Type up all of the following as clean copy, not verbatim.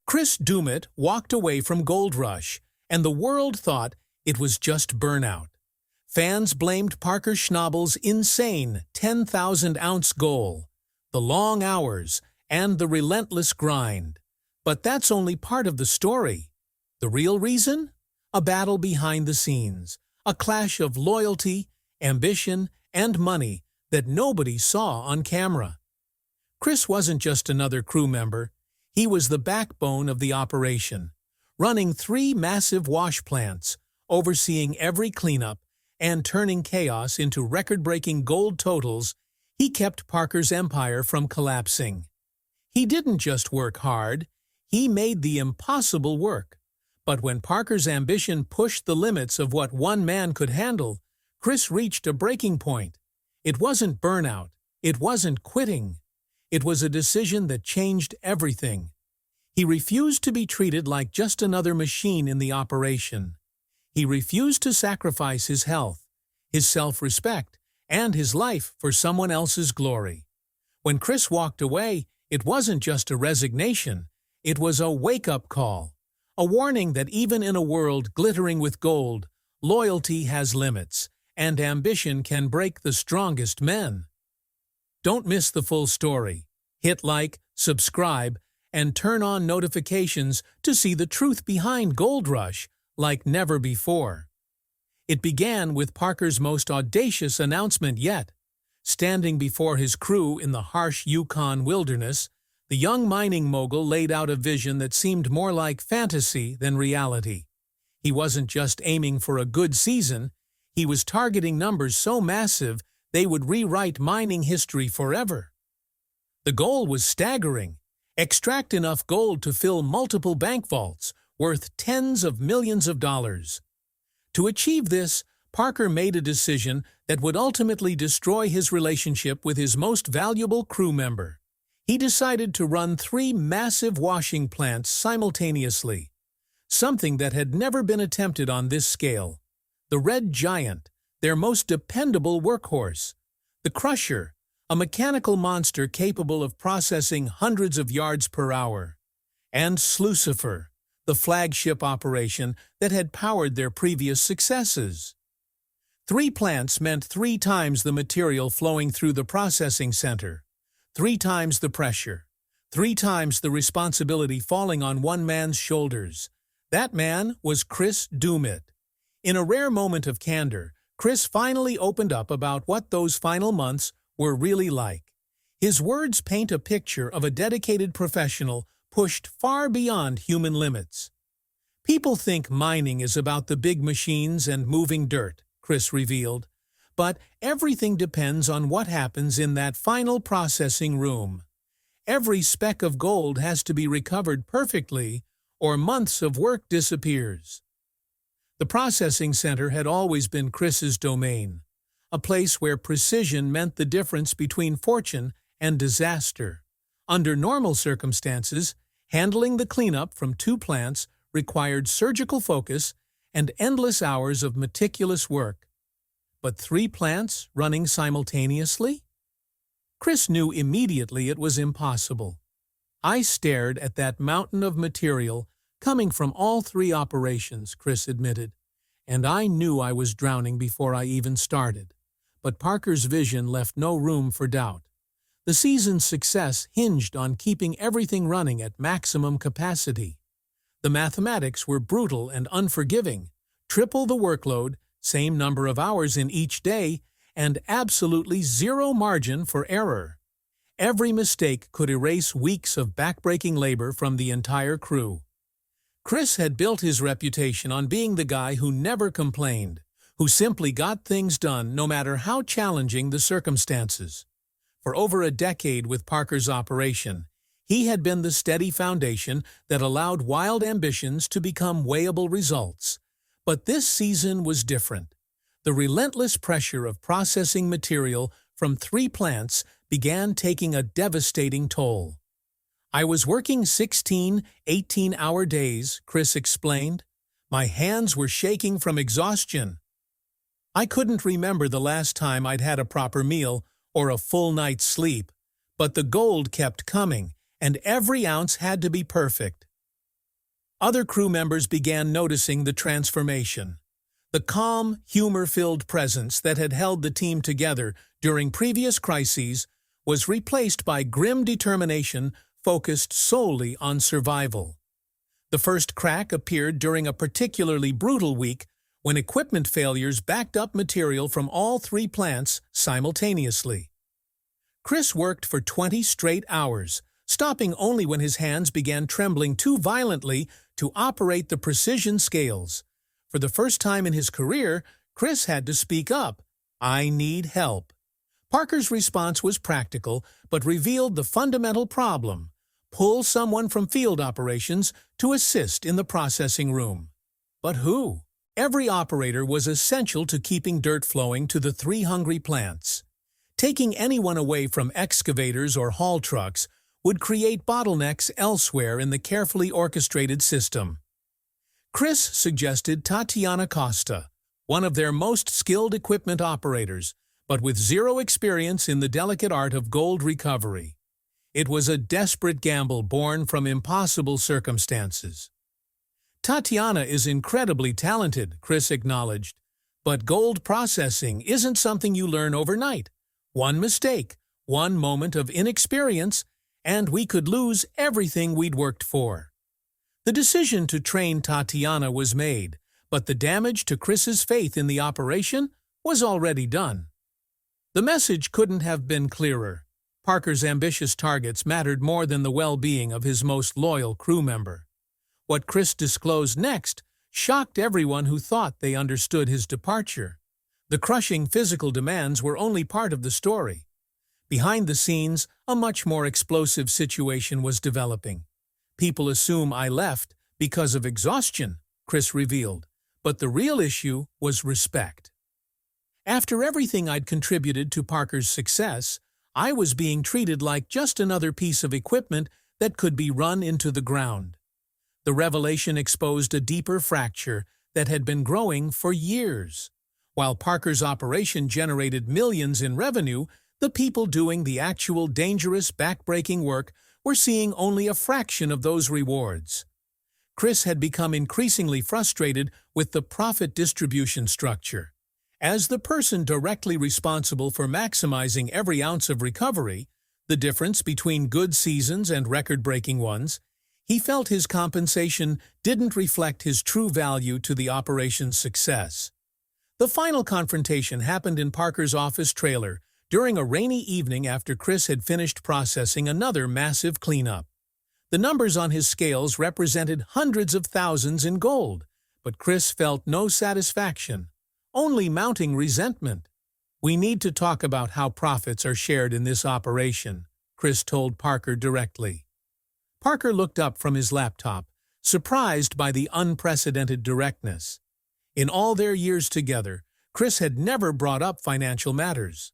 Chris Doumitt walked away from Gold Rush, and the world thought it was just burnout. Fans blamed Parker Schnabel's insane 10,000-ounce goal, the long hours, and the relentless grind. But that's only part of the story. The real reason? A battle behind the scenes, a clash of loyalty, ambition, and money that nobody saw on camera. Chris wasn't just another crew member. He was the backbone of the operation, running 3 massive wash plants, overseeing every cleanup, and turning chaos into record-breaking gold totals. He kept Parker's empire from collapsing. He didn't just work hard, he made the impossible work. But when Parker's ambition pushed the limits of what one man could handle, Chris reached a breaking point. It wasn't burnout, it wasn't quitting. It was a decision that changed everything. He refused to be treated like just another machine in the operation. He refused to sacrifice his health, his self-respect, and his life for someone else's glory. When Chris walked away, it wasn't just a resignation, it was a wake-up call, a warning that even in a world glittering with gold, loyalty has limits, and ambition can break the strongest men. Don't miss the full story. Hit like, subscribe, and turn on notifications to see the truth behind Gold Rush like never before. It began with Parker's most audacious announcement yet. Standing before his crew in the harsh Yukon wilderness, the young mining mogul laid out a vision that seemed more like fantasy than reality. He wasn't just aiming for a good season, he was targeting numbers so massive they would rewrite mining history forever. The goal was staggering: extract enough gold to fill multiple bank vaults, worth tens of millions of dollars. To achieve this, Parker made a decision that would ultimately destroy his relationship with his most valuable crew member. He decided to run 3 massive washing plants simultaneously, something that had never been attempted on this scale. The Red Giant, their most dependable workhorse; the Crusher, a mechanical monster capable of processing hundreds of yards per hour; and Slucifer, the flagship operation that had powered their previous successes. 3 plants meant 3 times the material flowing through the processing center, 3 times the pressure, 3 times the responsibility falling on one man's shoulders. That man was Chris Doumitt. In a rare moment of candor, Chris finally opened up about what those final months were really like. His words paint a picture of a dedicated professional pushed far beyond human limits. People think mining is about the big machines and moving dirt, Chris revealed, but everything depends on what happens in that final processing room. Every speck of gold has to be recovered perfectly, or months of work disappears. The processing center had always been Chris's domain, a place where precision meant the difference between fortune and disaster. Under normal circumstances, handling the cleanup from 2 plants required surgical focus and endless hours of meticulous work. But 3 plants running simultaneously? Chris knew immediately it was impossible. I stared at that mountain of material coming from all 3 operations, Chris admitted, and I knew I was drowning before I even started. But Parker's vision left no room for doubt. The season's success hinged on keeping everything running at maximum capacity. The mathematics were brutal and unforgiving: triple the workload, same number of hours in each day, and absolutely zero margin for error. Every mistake could erase weeks of backbreaking labor from the entire crew. Chris had built his reputation on being the guy who never complained, who simply got things done no matter how challenging the circumstances. For over a decade with Parker's operation, he had been the steady foundation that allowed wild ambitions to become weighable results. But this season was different. The relentless pressure of processing material from 3 plants began taking a devastating toll. I was working 16, 18-hour days, Chris explained. My hands were shaking from exhaustion. I couldn't remember the last time I'd had a proper meal or a full night's sleep, but the gold kept coming, and every ounce had to be perfect. Other crew members began noticing the transformation. The calm, humor-filled presence that had held the team together during previous crises was replaced by grim determination focused solely on survival. The first crack appeared during a particularly brutal week when equipment failures backed up material from all 3 plants simultaneously. Chris worked for 20 straight hours, stopping only when his hands began trembling too violently to operate the precision scales. For the first time in his career, Chris had to speak up. "I need help." Parker's response was practical, but revealed the fundamental problem: pull someone from field operations to assist in the processing room. But who? Every operator was essential to keeping dirt flowing to the 3 hungry plants. Taking anyone away from excavators or haul trucks would create bottlenecks elsewhere in the carefully orchestrated system. Chris suggested Tatiana Costa, one of their most skilled equipment operators, but with zero experience in the delicate art of gold recovery. It was a desperate gamble born from impossible circumstances. "Tatiana is incredibly talented," Chris acknowledged, "but gold processing isn't something you learn overnight. One mistake, one moment of inexperience, and we could lose everything we'd worked for." The decision to train Tatiana was made, but the damage to Chris's faith in the operation was already done. The message couldn't have been clearer. Parker's ambitious targets mattered more than the well-being of his most loyal crew member. What Chris disclosed next shocked everyone who thought they understood his departure. The crushing physical demands were only part of the story. Behind the scenes, a much more explosive situation was developing. "People assume I left because of exhaustion," Chris revealed, but the real issue was respect. "After everything I'd contributed to Parker's success, I was being treated like just another piece of equipment that could be run into the ground." The revelation exposed a deeper fracture that had been growing for years. While Parker's operation generated millions in revenue, the people doing the actual dangerous, back-breaking work were seeing only a fraction of those rewards. Chris had become increasingly frustrated with the profit distribution structure. As the person directly responsible for maximizing every ounce of recovery, the difference between good seasons and record-breaking ones, he felt his compensation didn't reflect his true value to the operation's success. The final confrontation happened in Parker's office trailer during a rainy evening after Chris had finished processing another massive cleanup. The numbers on his scales represented hundreds of thousands in gold, but Chris felt no satisfaction, only mounting resentment. "We need to talk about how profits are shared in this operation," Chris told Parker directly. Parker looked up from his laptop, surprised by the unprecedented directness. In all their years together, Chris had never brought up financial matters.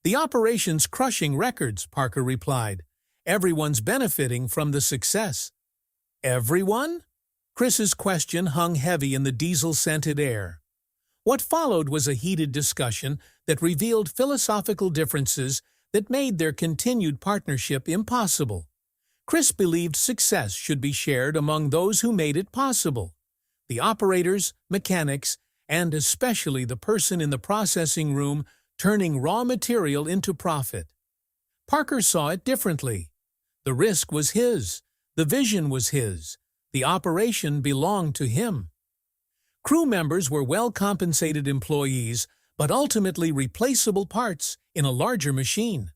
"The operation's crushing records," Parker replied. "Everyone's benefiting from the success." "Everyone?" Chris's question hung heavy in the diesel-scented air. What followed was a heated discussion that revealed philosophical differences that made their continued partnership impossible. Chris believed success should be shared among those who made it possible: the operators, mechanics, and especially the person in the processing room turning raw material into profit. Parker saw it differently. The risk was his. The vision was his. The operation belonged to him. Crew members were well-compensated employees, but ultimately replaceable parts in a larger machine.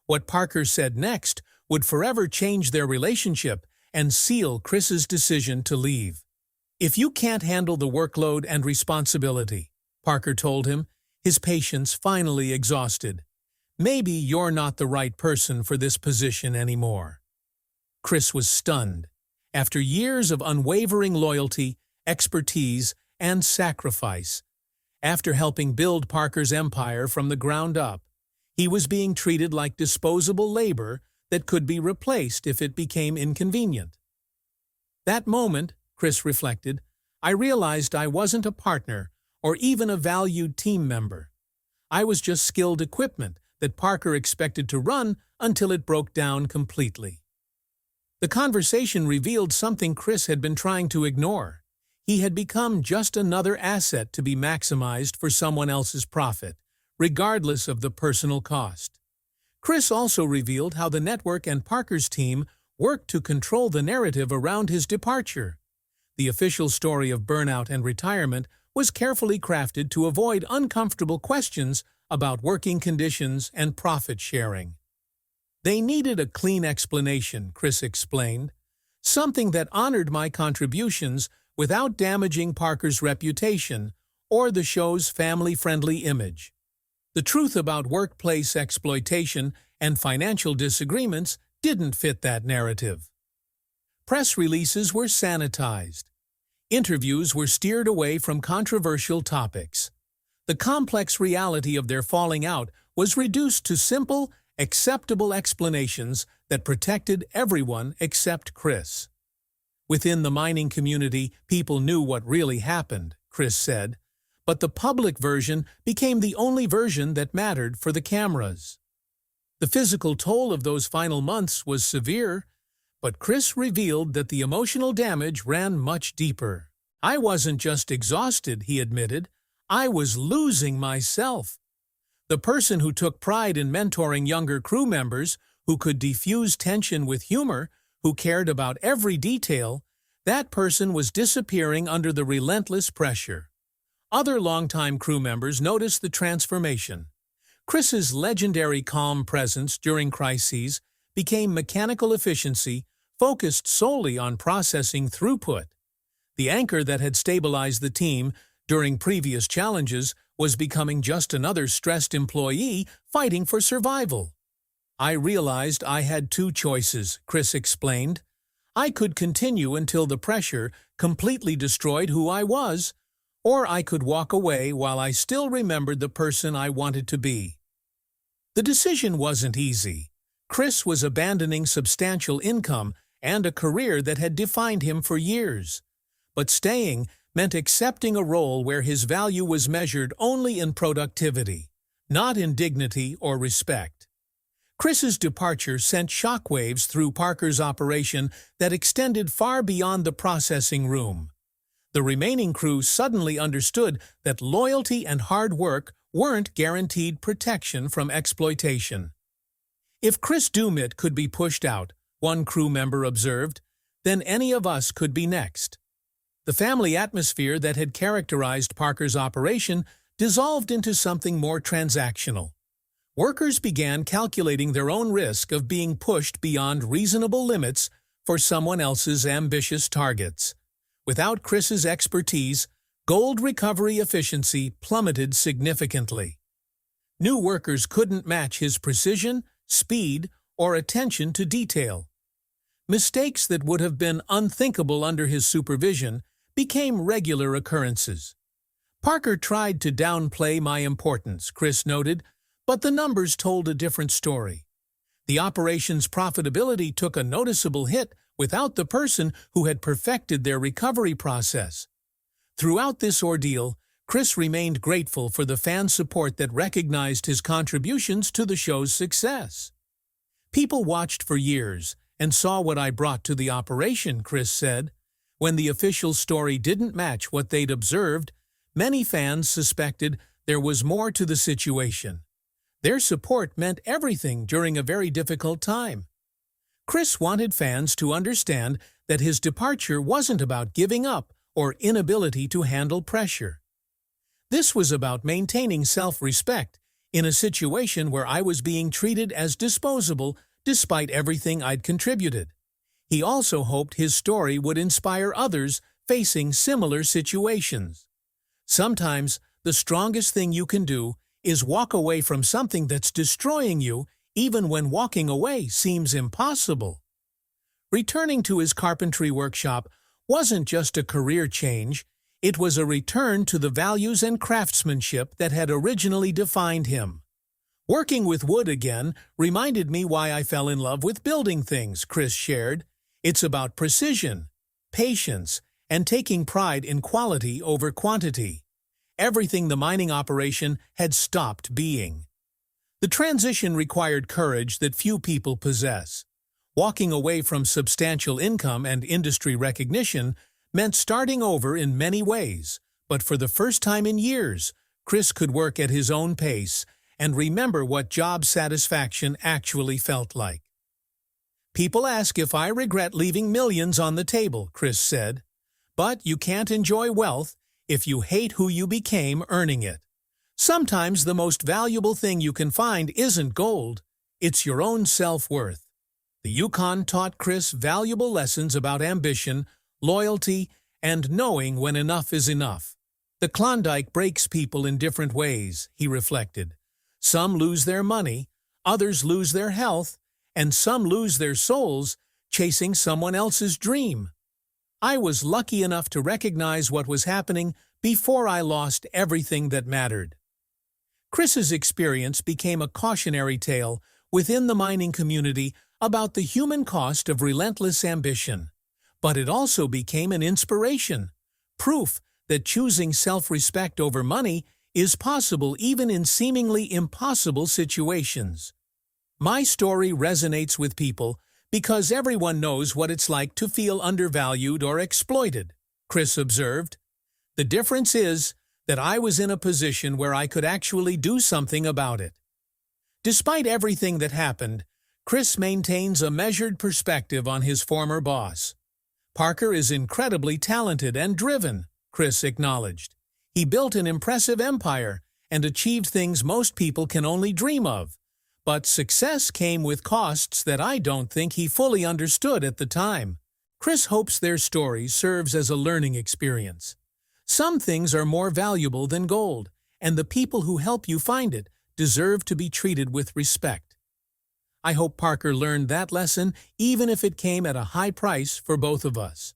What Parker said next would forever change their relationship and seal Chris's decision to leave. "If you can't handle the workload and responsibility," Parker told him, his patience finally exhausted, "maybe you're not the right person for this position anymore." Chris was stunned. After years of unwavering loyalty, expertise, and sacrifice, after helping build Parker's empire from the ground up, he was being treated like disposable labor that could be replaced if it became inconvenient. That moment, Chris reflected, I realized I wasn't a partner or even a valued team member. I was just skilled equipment that Parker expected to run until it broke down completely. The conversation revealed something Chris had been trying to ignore. He had become just another asset to be maximized for someone else's profit, regardless of the personal cost. Chris also revealed how the network and Parker's team worked to control the narrative around his departure. The official story of burnout and retirement was carefully crafted to avoid uncomfortable questions about working conditions and profit sharing. They needed a clean explanation, Chris explained, something that honored my contributions without damaging Parker's reputation or the show's family-friendly image. The truth about workplace exploitation and financial disagreements didn't fit that narrative. Press releases were sanitized. Interviews were steered away from controversial topics. The complex reality of their falling out was reduced to simple, acceptable explanations that protected everyone except Chris. Within the mining community, people knew what really happened, Chris said, but the public version became the only version that mattered for the cameras. The physical toll of those final months was severe, but Chris revealed that the emotional damage ran much deeper. I wasn't just exhausted, he admitted. I was losing myself. The person who took pride in mentoring younger crew members, who could diffuse tension with humor, who cared about every detail, that person was disappearing under the relentless pressure. Other longtime crew members noticed the transformation. Chris's legendary calm presence during crises became mechanical efficiency focused solely on processing throughput. The anchor that had stabilized the team during previous challenges was becoming just another stressed employee fighting for survival. I realized I had two choices, Chris explained. I could continue until the pressure completely destroyed who I was, or I could walk away while I still remembered the person I wanted to be. The decision wasn't easy. Chris was abandoning substantial income and a career that had defined him for years. But staying meant accepting a role where his value was measured only in productivity, not in dignity or respect. Chris's departure sent shockwaves through Parker's operation that extended far beyond the processing room. The remaining crew suddenly understood that loyalty and hard work weren't guaranteed protection from exploitation. If Chris Doumitt could be pushed out, one crew member observed, then any of us could be next. The family atmosphere that had characterized Parker's operation dissolved into something more transactional. Workers began calculating their own risk of being pushed beyond reasonable limits for someone else's ambitious targets. Without Chris's expertise, gold recovery efficiency plummeted significantly. New workers couldn't match his precision, speed, or attention to detail. Mistakes that would have been unthinkable under his supervision became regular occurrences. Parker tried to downplay my importance, Chris noted, but the numbers told a different story. The operation's profitability took a noticeable hit without the person who had perfected their recovery process. Throughout this ordeal, Chris remained grateful for the fan support that recognized his contributions to the show's success. People watched for years and saw what I brought to the operation, Chris said. When the official story didn't match what they'd observed, many fans suspected there was more to the situation. Their support meant everything during a very difficult time. Chris wanted fans to understand that his departure wasn't about giving up or inability to handle pressure. This was about maintaining self-respect in a situation where I was being treated as disposable despite everything I'd contributed. He also hoped his story would inspire others facing similar situations. Sometimes, the strongest thing you can do is walk away from something that's destroying you, even when walking away seems impossible. Returning to his carpentry workshop wasn't just a career change, it was a return to the values and craftsmanship that had originally defined him. Working with wood again reminded me why I fell in love with building things, Chris shared. It's about precision, patience, and taking pride in quality over quantity. Everything the mining operation had stopped being. The transition required courage that few people possess. Walking away from substantial income and industry recognition meant starting over in many ways, but for the first time in years, Chris could work at his own pace and remember what job satisfaction actually felt like. "People ask if I regret leaving millions on the table," Chris said. "But you can't enjoy wealth if you hate who you became earning it. Sometimes the most valuable thing you can find isn't gold, it's your own self-worth." The Yukon taught Chris valuable lessons about ambition, loyalty, and knowing when enough is enough. "The Klondike breaks people in different ways," he reflected. "Some lose their money, others lose their health, and some lose their souls chasing someone else's dream. I was lucky enough to recognize what was happening before I lost everything that mattered." Chris's experience became a cautionary tale within the mining community about the human cost of relentless ambition. But it also became an inspiration, proof that choosing self-respect over money is possible even in seemingly impossible situations. My story resonates with people because everyone knows what it's like to feel undervalued or exploited, Chris observed. "The difference is that I was in a position where I could actually do something about it." Despite everything that happened, Chris maintains a measured perspective on his former boss. "Parker is incredibly talented and driven," Chris acknowledged. "He built an impressive empire and achieved things most people can only dream of. But success came with costs that I don't think he fully understood at the time." Chris hopes their story serves as a learning experience. Some things are more valuable than gold, and the people who help you find it deserve to be treated with respect. I hope Parker learned that lesson, even if it came at a high price for both of us.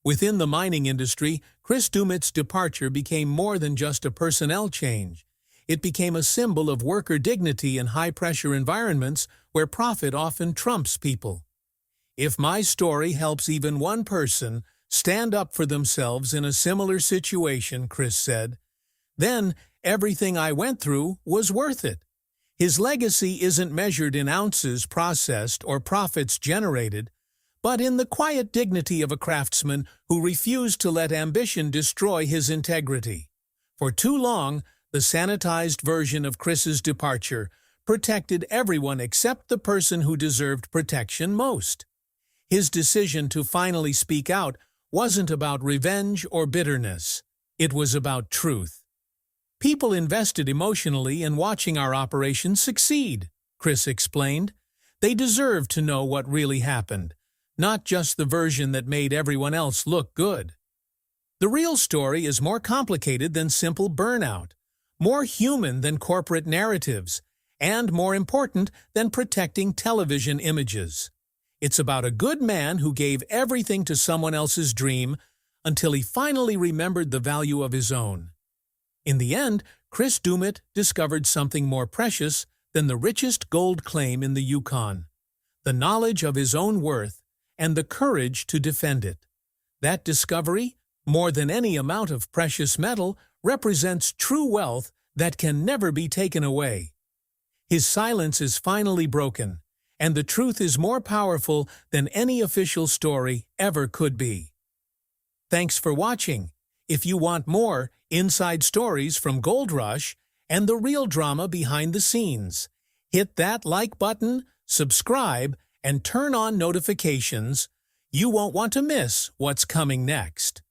Within the mining industry, Chris Doumitt's departure became more than just a personnel change. It became a symbol of worker dignity in high-pressure environments where profit often trumps people. "If my story helps even one person stand up for themselves in a similar situation," Chris said, "then everything I went through was worth it." His legacy isn't measured in ounces processed or profits generated, but in the quiet dignity of a craftsman who refused to let ambition destroy his integrity. For too long, the sanitized version of Chris's departure protected everyone except the person who deserved protection most. His decision to finally speak out wasn't about revenge or bitterness. It was about truth. "People invested emotionally in watching our operation succeed," Chris explained. "They deserve to know what really happened, not just the version that made everyone else look good." The real story is more complicated than simple burnout, more human than corporate narratives, and more important than protecting television images. It's about a good man who gave everything to someone else's dream until he finally remembered the value of his own. In the end, Chris Doumitt discovered something more precious than the richest gold claim in the Yukon: the knowledge of his own worth and the courage to defend it. That discovery, more than any amount of precious metal, represents true wealth that can never be taken away. His silence is finally broken, and the truth is more powerful than any official story ever could be. Thanks for watching. If you want more inside stories from Gold Rush and the real drama behind the scenes, hit that like button, subscribe, and turn on notifications. You won't want to miss what's coming next.